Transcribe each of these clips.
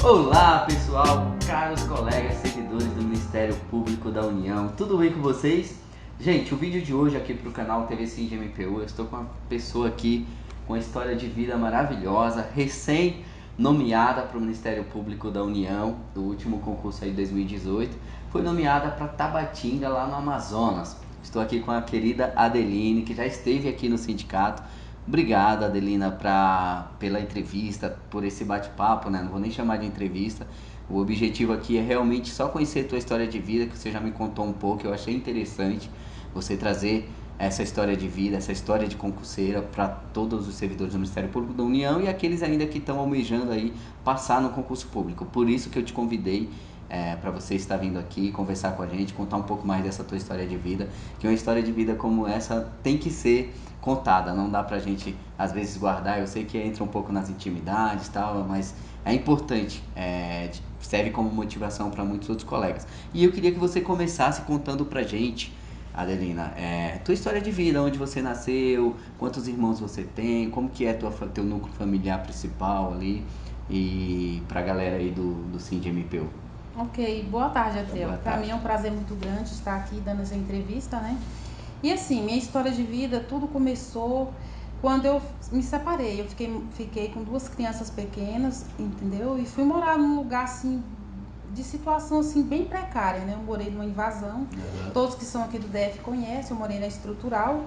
Olá pessoal, caros colegas, seguidores do Ministério Público da União, tudo bem com vocês? Gente, o vídeo de hoje aqui para o canal TV Cindy MPU, eu estou com uma pessoa aqui com uma história de vida maravilhosa, recém-nomeada para o Ministério Público da União, do último concurso aí de 2018, foi nomeada para Tabatinga, lá no Amazonas. Estou aqui com a querida Adeline, que já esteve aqui no sindicato. Obrigado, Adelina, pela entrevista, por esse bate-papo, né? Não vou nem chamar de entrevista. O objetivo aqui é realmente só conhecer a tua história de vida, que você já me contou um pouco. Eu achei interessante você trazer essa história de vida, essa história de concurseira para todos os servidores do Ministério Público da União e aqueles ainda que estão almejando aí passar no concurso público. Por isso que eu te convidei para você estar vindo aqui, conversar com a gente, contar um pouco mais dessa tua história de vida, que uma história de vida como essa tem que ser contada, não dá pra gente às vezes guardar. Eu sei que entra um pouco nas intimidades e tal, mas é importante, serve como motivação para muitos outros colegas. E eu queria que você começasse contando pra gente, Adelina, tua história de vida, onde você nasceu, quantos irmãos você tem, como que é teu núcleo familiar principal ali, e pra galera aí do CIND-MPU. Ok, boa tarde, Ateu. Boa Para tarde. mim é um prazer muito grande estar aqui dando essa entrevista, né? E assim, minha história de vida, tudo começou quando eu me separei. Eu fiquei com duas crianças pequenas, entendeu? E fui morar num lugar assim, de situação assim, bem precária, né? Eu morei numa invasão. Uhum. Todos que são aqui do DF conhecem, eu morei na estrutural.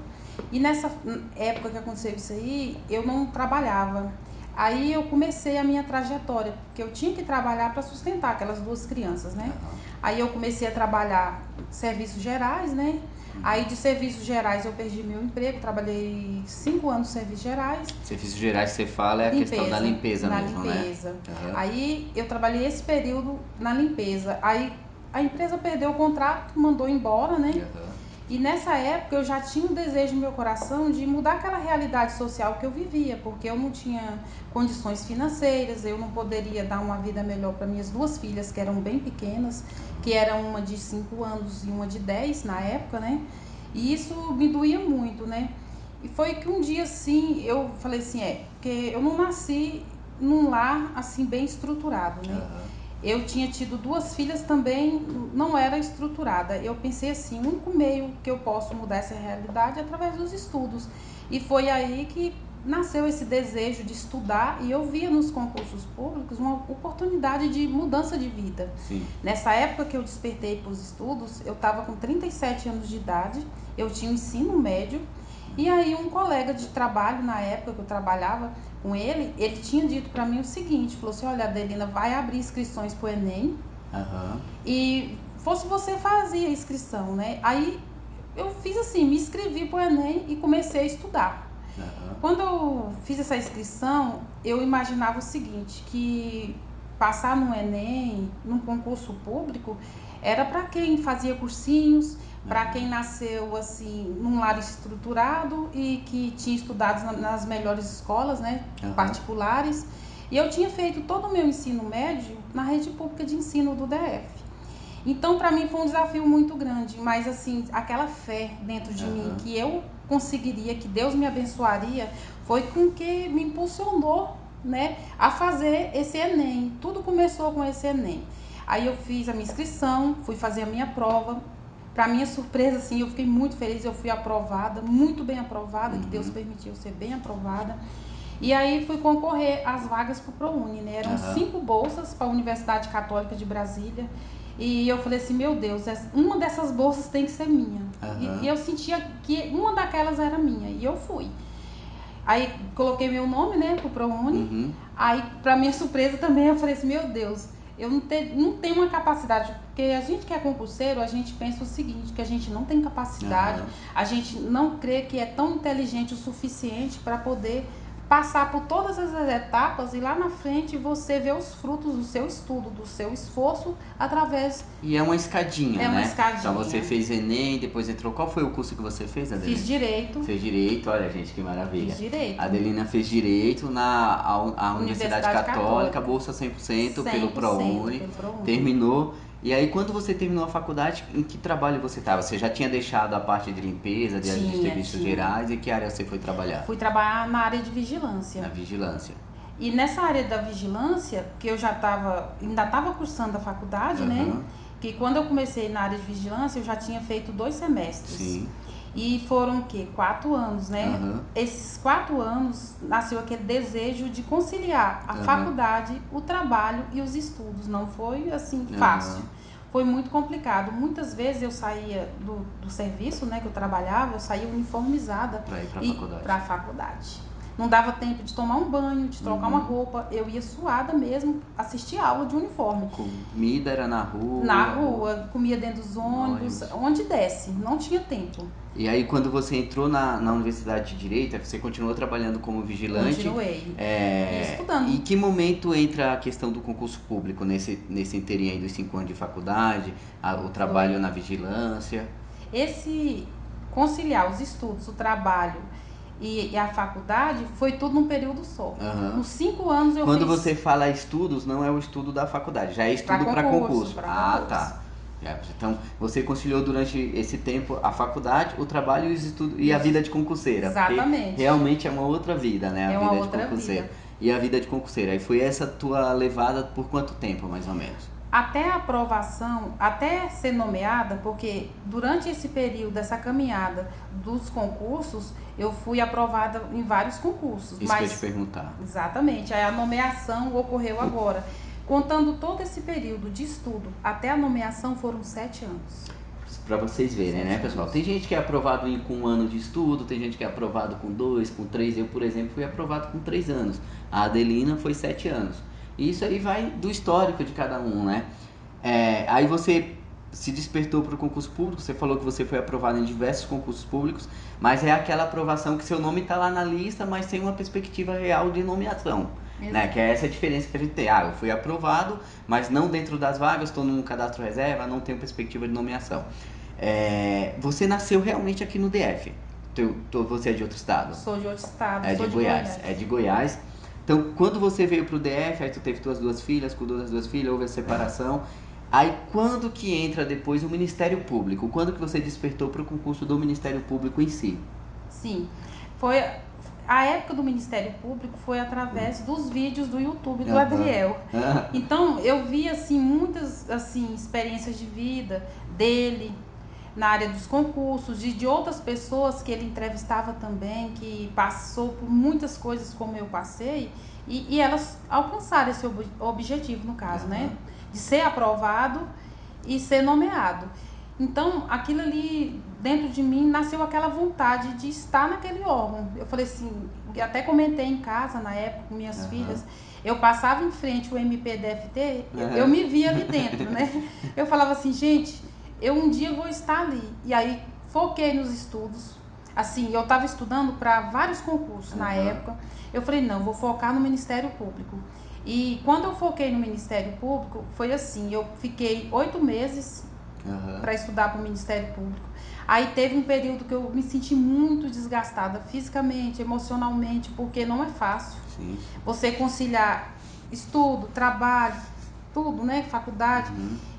E nessa época que aconteceu isso aí, eu não trabalhava. Aí eu comecei a minha trajetória, porque eu tinha que trabalhar para sustentar aquelas duas crianças, né? Uhum. Aí eu comecei a trabalhar serviços gerais, né? Aí de serviços gerais eu perdi meu emprego, trabalhei 5 anos em serviços gerais. Serviços gerais que você fala é a questão da limpeza na mesmo, limpeza. né? Uhum. Aí eu trabalhei esse período na limpeza. Aí a empresa perdeu o contrato, mandou embora, né? Uhum. E nessa época eu já tinha um desejo no meu coração de mudar aquela realidade social que eu vivia, porque eu não tinha condições financeiras, eu não poderia dar uma vida melhor para minhas duas filhas, que eram bem pequenas, que era uma de 5 anos e uma de 10 na época, né? E isso me doía muito, né? E foi que um dia assim, eu falei assim, porque eu não nasci num lar assim bem estruturado, né? Uhum. Eu tinha tido duas filhas também, não era estruturada. Eu pensei assim, o único meio que eu posso mudar essa realidade é através dos estudos. E foi aí que nasceu esse desejo de estudar e eu via nos concursos públicos uma oportunidade de mudança de vida. Sim. Nessa época que eu despertei para os estudos, eu estava com 37 anos de idade, eu tinha ensino médio. E aí um colega de trabalho, na época que eu trabalhava com ele tinha dito para mim o seguinte, falou assim, olha, Adelina, vai abrir inscrições pro Enem. Uhum. E fosse você fazia a inscrição, né? Aí eu fiz assim, me inscrevi pro Enem e comecei a estudar. Uhum. Quando eu fiz essa inscrição, eu imaginava o seguinte, que passar no Enem, num concurso público, era para quem fazia cursinhos, para quem nasceu assim num lar estruturado e que tinha estudado nas melhores escolas, né, particulares. E eu tinha feito todo o meu ensino médio na rede pública de ensino do DF. Então, para mim foi um desafio muito grande, mas assim, aquela fé dentro de mim que eu conseguiria, que Deus me abençoaria, foi com que me impulsionou, né, a fazer esse Enem. Tudo começou com esse Enem. Aí eu fiz a minha inscrição, fui fazer a minha prova. Para minha surpresa, assim, eu fiquei muito feliz, eu fui aprovada, muito bem aprovada, que Deus permitiu ser bem aprovada. E aí fui concorrer às vagas para o ProUni, né? Eram 5 bolsas para a Universidade Católica de Brasília. E eu falei assim, meu Deus, uma dessas bolsas tem que ser minha. E eu sentia que uma daquelas era minha. E eu fui. Aí coloquei meu nome, né, pro ProUni. Aí, pra minha surpresa também, eu falei assim, meu Deus, eu não tenho uma capacidade, porque a gente que é concurseiro, a gente pensa o seguinte, que a gente não tem capacidade, a gente não crê que é tão inteligente o suficiente para poder passar por todas as etapas e lá na frente você vê os frutos do seu estudo, do seu esforço através... E é uma escadinha, né? É uma escadinha. Então você fez Enem, depois entrou... Qual foi o curso que você fez, Adelina? Fiz Direito. Fez Direito, olha gente, que maravilha. Fiz Direito. A Adelina fez Direito na Universidade Católica, bolsa 100% pelo ProUni, terminou. E aí quando você terminou a faculdade, em que trabalho você estava? Você já tinha deixado a parte de limpeza, de serviços gerais, e que área você foi trabalhar? Fui trabalhar na área de vigilância. Na vigilância. E nessa área da vigilância, que eu ainda estava cursando a faculdade, né? Que quando eu comecei na área de vigilância, eu já tinha feito 2 semestres. Sim. E foram o quê? 4 anos, né? Esses 4 anos nasceu aquele desejo de conciliar a faculdade, o trabalho e os estudos. Não foi assim fácil. Foi muito complicado. Muitas vezes eu saía do serviço, né, que eu trabalhava, eu saía uniformizada para a faculdade. Não dava tempo de tomar um banho, de trocar uma roupa. Eu ia suada mesmo, assistir aula de uniforme. Comida era na rua? Na rua, comia dentro dos ônibus, onde desce. Não tinha tempo. E aí, quando você entrou na Universidade de Direito, você continuou trabalhando como vigilante? Continuei. E estudando. E que momento entra a questão do concurso público nesse inteirinho aí dos 5 anos de faculdade, o trabalho na vigilância? Conciliar os estudos, o trabalho e a faculdade foi tudo num período só. Nos 5 anos eu Quando você fala estudos, não é o estudo da faculdade, já é estudo para concurso. Tá. Então, você conciliou durante esse tempo a faculdade, o trabalho e os estudos e a vida de concurseira. Exatamente. Realmente é uma outra vida, né? A vida de concurseira. Vida. E a vida de concurseira. E foi essa tua levada por quanto tempo, mais ou menos? Até a aprovação, até ser nomeada, porque durante esse período, essa caminhada dos concursos, eu fui aprovada em vários concursos. Isso que eu ia te perguntar. Exatamente. Aí a nomeação ocorreu agora. Contando todo esse período de estudo até a nomeação, foram 7 anos. Para vocês verem, né, pessoal? Tem gente que é aprovado com 1 ano de estudo, tem gente que é aprovado com 2, com 3. Eu, por exemplo, fui aprovado com 3 anos. A Adelina foi 7 anos. E isso aí vai do histórico de cada um, né? Aí você se despertou para o concurso público, você falou que você foi aprovado em diversos concursos públicos, mas é aquela aprovação que seu nome está lá na lista, mas sem uma perspectiva real de nomeação. Né? Que é essa a diferença que a gente tem. Eu fui aprovado, mas não dentro das vagas, estou num cadastro reserva, não tenho perspectiva de nomeação. Você nasceu realmente aqui no DF? Você é de outro estado? Sou de outro estado, sou de Goiás. É de Goiás. Então, quando você veio pro DF, aí tu teve tuas 2 filhas, cuidou das 2 filhas, houve a separação. Aí, quando que entra depois o Ministério Público? Quando que você despertou para o concurso do Ministério Público em si? Sim, foi... A época do Ministério Público foi através dos vídeos do YouTube do Adriel. Então, eu vi, assim, muitas, assim, experiências de vida dele na área dos concursos, de outras pessoas que ele entrevistava também, que passou por muitas coisas como eu passei, e elas alcançaram esse objetivo, no caso, né? De ser aprovado e ser nomeado. Então, aquilo ali, dentro de mim, nasceu aquela vontade de estar naquele órgão. Eu falei assim, até comentei em casa, na época, com minhas filhas, eu passava em frente o MPDFT, eu me via ali dentro, né? Eu falava assim, gente, eu um dia vou estar ali. E aí, foquei nos estudos. Assim, eu estava estudando para vários concursos na época. Eu falei, não, vou focar no Ministério Público. E quando eu foquei no Ministério Público, foi assim, eu fiquei 8 meses para estudar para o Ministério Público. Aí teve um período que eu me senti muito desgastada fisicamente, emocionalmente, porque não é fácil. Sim. Você conciliar estudo, trabalho, tudo, né, faculdade.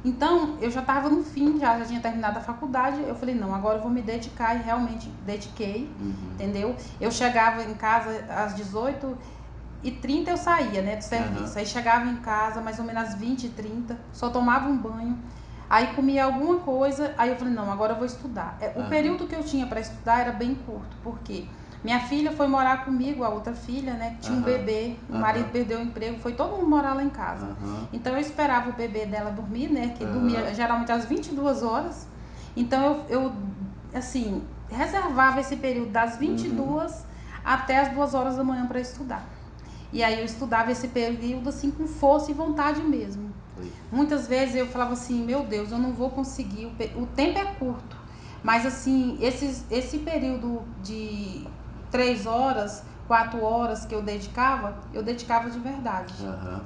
Então, eu já estava no fim, já tinha terminado a faculdade, eu falei, não, agora eu vou me dedicar, e realmente dediquei, entendeu? Eu chegava em casa às 18h30, eu saía, né, do serviço. Aí chegava em casa mais ou menos às 20h30, só tomava um banho. Aí comia alguma coisa, aí eu falei, não, agora eu vou estudar. O período que eu tinha para estudar era bem curto, porque minha filha foi morar comigo, a outra filha, né, que tinha um bebê, o marido perdeu o emprego, foi todo mundo morar lá em casa. Então eu esperava o bebê dela dormir, né, que dormia geralmente às 22 horas. Então eu assim, reservava esse período das 22 até as 2 horas da manhã para estudar. E aí eu estudava esse período assim com força e vontade mesmo. Muitas vezes eu falava assim, meu Deus, eu não vou conseguir, o tempo é curto, mas assim, esse período de 3 horas, 4 horas que eu dedicava de verdade,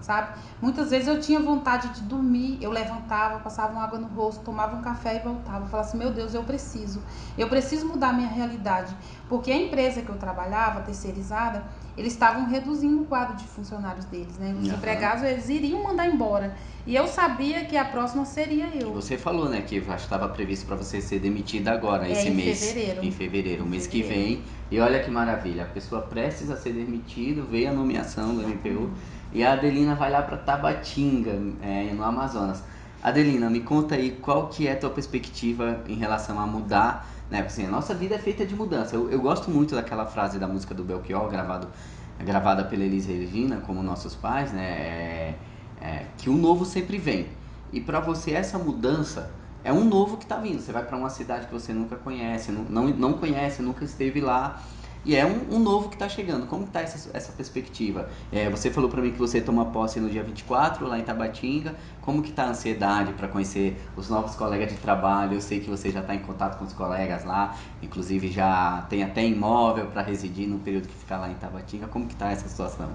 sabe? Muitas vezes eu tinha vontade de dormir, eu levantava, passava uma água no rosto, tomava um café e voltava. Eu falava assim, meu Deus, eu preciso mudar a minha realidade, porque a empresa que eu trabalhava, terceirizada, eles estavam reduzindo o quadro de funcionários deles, né? Os empregados, eles iriam mandar embora. E eu sabia que a próxima seria eu. Você falou, né, que estava previsto para você ser demitida agora, esse mês. Em fevereiro. Em fevereiro, o mês que vem. E olha que maravilha, a pessoa prestes a ser demitido, veio a nomeação do MPU e a Adelina vai lá para Tabatinga, no Amazonas. Adelina, me conta aí qual que é a tua perspectiva em relação a mudar, né? Porque assim, a nossa vida é feita de mudança. Eu gosto muito daquela frase da música do Belchior, gravada pela Elis Regina, como nossos pais, né? Que o novo sempre vem. E para você essa mudança é um novo que está vindo. Você vai para uma cidade que você nunca conhece, não conhece, nunca esteve lá. E é um novo que está chegando. Como está essa perspectiva? Você falou para mim que você toma posse no dia 24, lá em Tabatinga. Como que está a ansiedade para conhecer os novos colegas de trabalho? Eu sei que você já está em contato com os colegas lá. Inclusive já tem até imóvel para residir no período que ficar lá em Tabatinga. Como que está essa situação?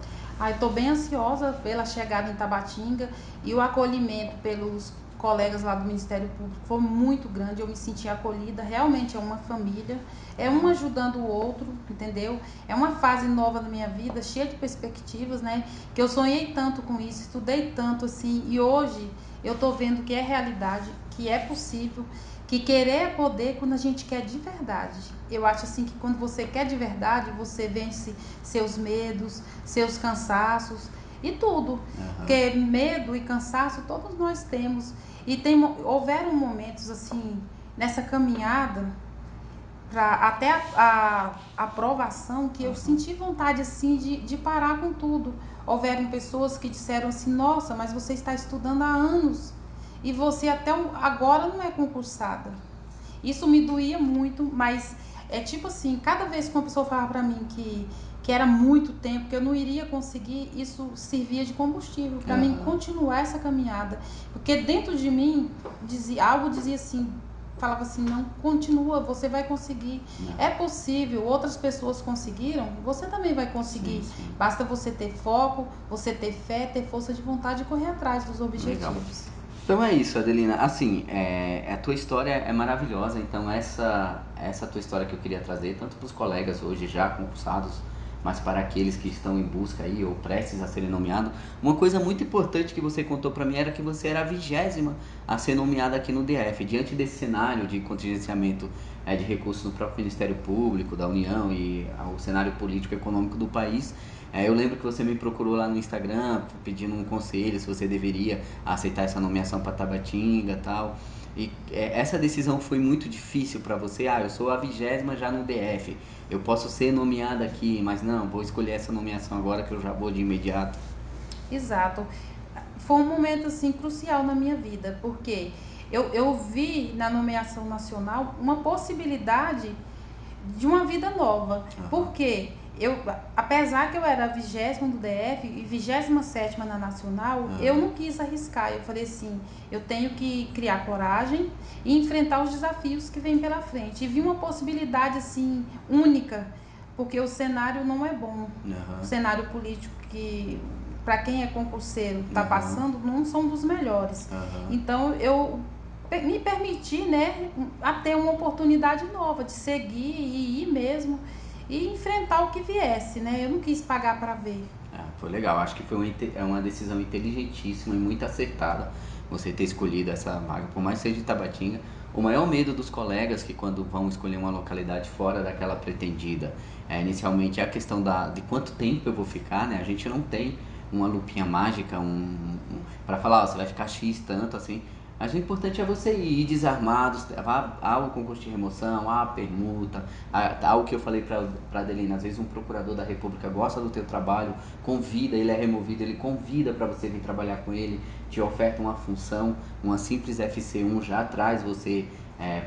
Estou bem ansiosa pela chegada em Tabatinga e o acolhimento pelos colegas lá do Ministério Público foi muito grande, eu me senti acolhida, realmente é uma família, é um ajudando o outro, entendeu? É uma fase nova na minha vida, cheia de perspectivas, né? Que eu sonhei tanto com isso, estudei tanto assim, e hoje eu tô vendo que é realidade, que é possível, que querer é poder quando a gente quer de verdade. Eu acho assim que quando você quer de verdade, você vence seus medos, seus cansaços e tudo. Porque medo e cansaço todos nós temos. E houveram momentos assim, nessa caminhada, até a aprovação, que eu senti vontade assim de parar com tudo. Houveram pessoas que disseram assim, nossa, mas você está estudando há anos e você até agora não é concursada. Isso me doía muito, mas é tipo assim, cada vez que uma pessoa falava para mim que era muito tempo, que eu não iria conseguir, isso servia de combustível para mim continuar essa caminhada. Porque dentro de mim algo dizia assim, falava assim, não, continua, você vai conseguir. É possível, outras pessoas conseguiram, você também vai conseguir. Sim. Basta você ter foco, você ter fé, ter força de vontade e correr atrás dos objetivos. Legal. Então é isso, Adelina. Assim, a tua história é maravilhosa. Então essa tua história que eu queria trazer, tanto para os colegas hoje já concursados, mas para aqueles que estão em busca aí ou prestes a serem nomeados. Uma coisa muito importante que você contou para mim era que você era a 20ª a ser nomeada aqui no DF. Diante desse cenário de contingenciamento de recursos no próprio Ministério Público da União e o cenário político e econômico do país, eu lembro que você me procurou lá no Instagram pedindo um conselho se você deveria aceitar essa nomeação para Tabatinga e tal. E essa decisão foi muito difícil para você? Eu sou a 20ª já no DF, eu posso ser nomeada aqui, mas não, vou escolher essa nomeação agora que eu já vou de imediato. Exato. Foi um momento assim crucial na minha vida, porque eu vi na nomeação nacional uma possibilidade de uma vida nova. Porque apesar que eu era a 20ª do DF e 27ª na nacional, eu não quis arriscar. Eu falei assim, eu tenho que criar coragem e enfrentar os desafios que vêm pela frente. E vi uma possibilidade assim única, porque o cenário não é bom. O cenário político que para quem é concurseiro está passando não são dos melhores. Então eu me permitir, né, a ter uma oportunidade nova de seguir e ir mesmo e enfrentar o que viesse, né? Eu não quis pagar para ver. Foi legal, acho que foi uma decisão inteligentíssima e muito acertada você ter escolhido essa vaga, por mais que seja de Tabatinga. O maior medo dos colegas que quando vão escolher uma localidade fora daquela pretendida, inicialmente é a questão de quanto tempo eu vou ficar, né? A gente não tem uma lupinha mágica para falar, você vai ficar X tanto assim. Mas o importante é você ir desarmado, há o concurso de remoção, há a permuta, há o que eu falei para Adelina, às vezes um procurador da República gosta do teu trabalho, convida, ele é removido, ele convida para você vir trabalhar com ele, te oferta uma função, uma simples FC1 já traz você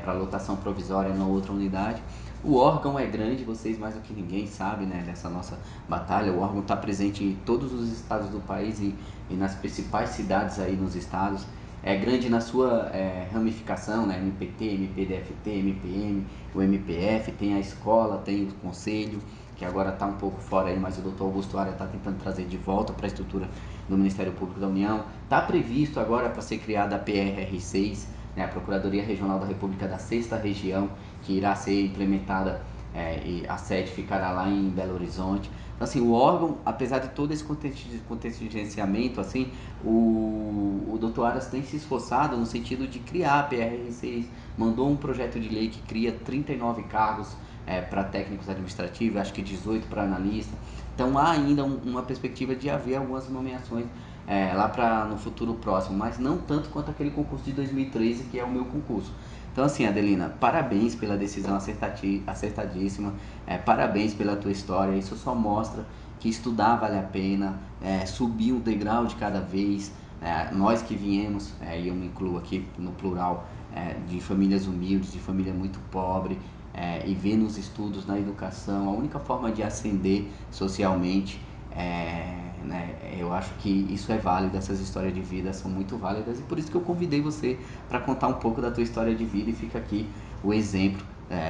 para lotação provisória na outra unidade. O órgão é grande, vocês mais do que ninguém sabem, né, dessa nossa batalha. O órgão está presente em todos os estados do país e nas principais cidades aí nos estados. É grande na sua ramificação, né? MPT, MPDFT, MPM, o MPF, tem a escola, tem o conselho, que agora está um pouco fora aí, mas o doutor Augusto Aras está tentando trazer de volta para a estrutura do Ministério Público da União. Está previsto agora para ser criada a PRR6, né? A Procuradoria Regional da República da 6ª Região, que irá ser implementada e a sede ficará lá em Belo Horizonte. Então, assim, o órgão, apesar de todo esse contingenciamento, assim, o Dr. Aras tem se esforçado no sentido de criar a PRR6, mandou um projeto de lei que cria 39 cargos para técnicos administrativos, acho que 18 para analista. Então há ainda uma perspectiva de haver algumas nomeações lá no futuro próximo, mas não tanto quanto aquele concurso de 2013, que é o meu concurso. Então assim, Adelina, parabéns pela decisão acertadíssima, parabéns pela tua história, isso só mostra que estudar vale a pena, subir um degrau de cada vez. Nós que viemos, e eu me incluo aqui no plural, de famílias humildes, de família muito pobre, e ver nos estudos, na educação, a única forma de ascender socialmente, né, eu acho que isso é válido, essas histórias de vida são muito válidas, e por isso que eu convidei você para contar um pouco da tua história de vida, e fica aqui o exemplo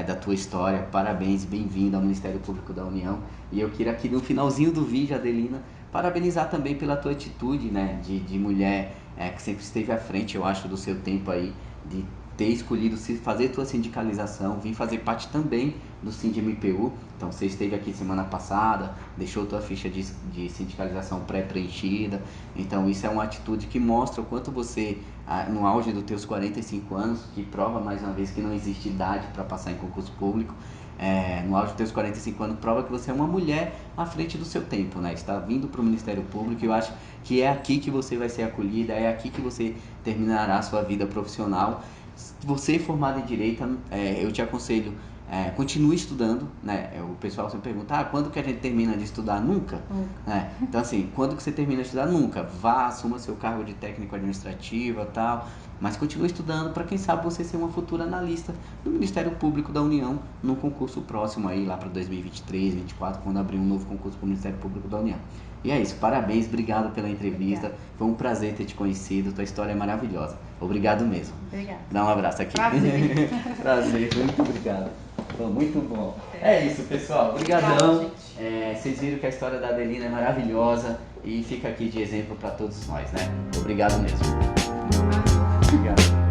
da tua história. Parabéns, bem-vinda ao Ministério Público da União. E eu queria aqui no finalzinho do vídeo, Adelina, parabenizar também pela tua atitude, né, de mulher que sempre esteve à frente, eu acho, do seu tempo aí, de ter escolhido fazer tua sindicalização, vir fazer parte também do SINDI-MPU. Então você esteve aqui semana passada, deixou tua ficha de sindicalização pré-preenchida. Então isso é uma atitude que mostra o quanto você, no auge dos teus 45 anos, que prova mais uma vez que não existe idade para passar em concurso público, no auge dos teus 45 anos, prova que você é uma mulher à frente do seu tempo, né? Está vindo para o Ministério Público, e eu acho que é aqui que você vai ser acolhida, é aqui que você terminará a sua vida profissional. Você formado em Direito, eu te aconselho, continue estudando, né? O pessoal sempre pergunta, quando que a gente termina de estudar? Nunca. Então assim, quando que você termina de estudar? Nunca. Vá, assuma seu cargo de técnico administrativo e tal, mas continue estudando para quem sabe você ser uma futura analista do Ministério Público da União num concurso próximo aí, lá para 2023, 2024, quando abrir um novo concurso para o Ministério Público da União. E é isso, parabéns, obrigado pela entrevista. Obrigada. Foi um prazer ter te conhecido, tua história é maravilhosa. Obrigado mesmo. Obrigada. Dá um abraço aqui. Prazer. Prazer, muito obrigado. Foi muito bom. É isso, pessoal. Obrigadão. Vocês viram que a história da Adelina é maravilhosa e fica aqui de exemplo para todos nós, né? Obrigado mesmo. Obrigado.